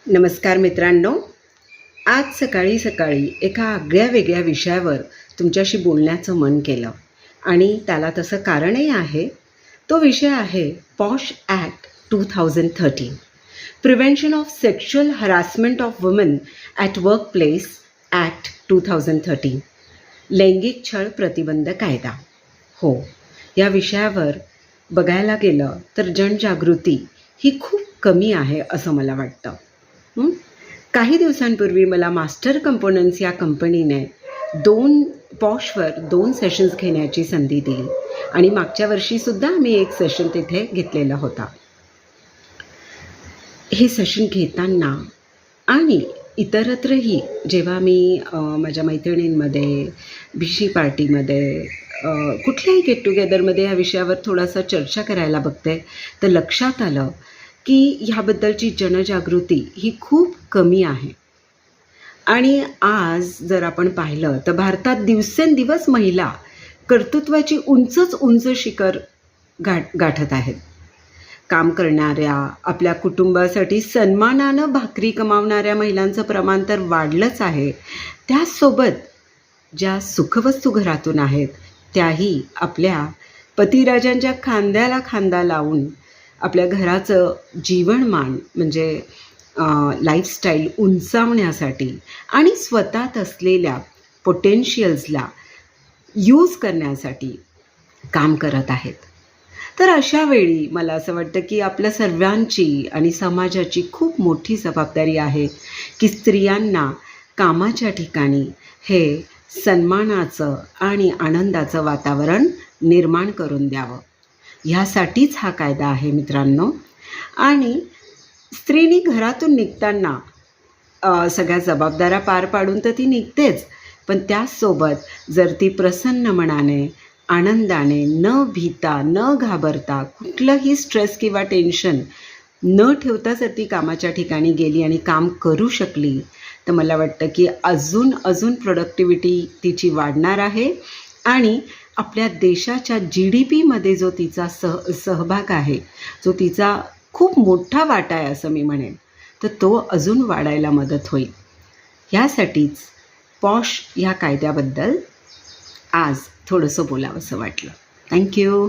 नमस्कार मित्रांनो, आज सकाळी सकाळी एका आगळ्या-वेगळ्या विषयावर तुमच्याशी बोलण्याचं मन केलं आणि त्याला तसं कारणही आहे. तो विषय आहे posh act 2013, prevention of sexual harassment of woman at workplace act 2013, लैंगिक छळ प्रतिबंध कायदा. हो, या विषयावर बघायला गेलं तर जनजागृती ही खूप कमी आहे असं मला वाटतं. काही दिवसांपूर्वी मला मास्टर कंपोनंट्स या कंपनीने पॉशवर 2 सेशन्स घेण्याची संधी दिली आणि मागच्या वर्षीसुद्धा मी एक सेशन तिथे घेतलेला होता. हे सेशन घेताना आणि इतरत्रही जेव्हा मी माझ्या मैत्रिणींमध्ये, भिशी पार्टीमध्ये, कुठल्याही गेट टुगेदरमध्ये या विषयावर थोडासा चर्चा करायला बघते, तर लक्षात आलं की ह्याबद्दलची जनजागृती ही खूप कमी आहे. आणि आज जर आपण पाहिलं तर भारतात दिवसेंदिवस महिला कर्तृत्वाची उंच शिखर गाठत आहेत. काम करणाऱ्या, आपल्या कुटुंबासाठी सन्मानानं भाकरी कमावणाऱ्या महिलांचं प्रमाण तर वाढलंच आहे. त्याचसोबत ज्या सुखवस्तू घरातून आहेत त्याही आपल्या पतिराजांच्या खांद्याला खांदा लावून आपल्या घराचं जीवनमान म्हणजे लाईफस्टाईल उंचावण्यासाठी आणि स्वतःत असलेल्या पोटेन्शियल्सला यूज करण्यासाठी काम करत आहेत. तर अशा वेळी मला असं वाटतं की आपल्या सर्वांची आणि समाजाची खूप मोठी जबाबदारी आहे की स्त्रियांना कामाच्या ठिकाणी हे सन्मानाचं आणि आनंदाचं वातावरण निर्माण करून द्यावं. ह्यासाठीच हा कायदा आहे मित्रांनो. आणि स्त्रीनी घरातून निघताना सगळ्या जबाबदाऱ्या पार पाडून तर ती निघतेच, पण त्याचसोबत जर ती प्रसन्न मनाने, आनंदाने, न भीता, न घाबरता, कुठलंही स्ट्रेस किंवा टेन्शन न ठेवता जर ती कामाच्या ठिकाणी गेली आणि काम करू शकली तर मला वाटतं की अजून प्रोडक्टिव्हिटी तिची वाढणार आहे आणि आपल्या देशाच्या GDPमध्ये जो तिचा सहभाग आहे, जो तिचा खूप मोठा वाटा आहे असं मी म्हणेन, तर तो अजून वाढायला मदत होईल. यासाठीच पॉश ह्या कायद्याबद्दल आज थोडंसं बोलावंसं वाटलं. थँक्यू.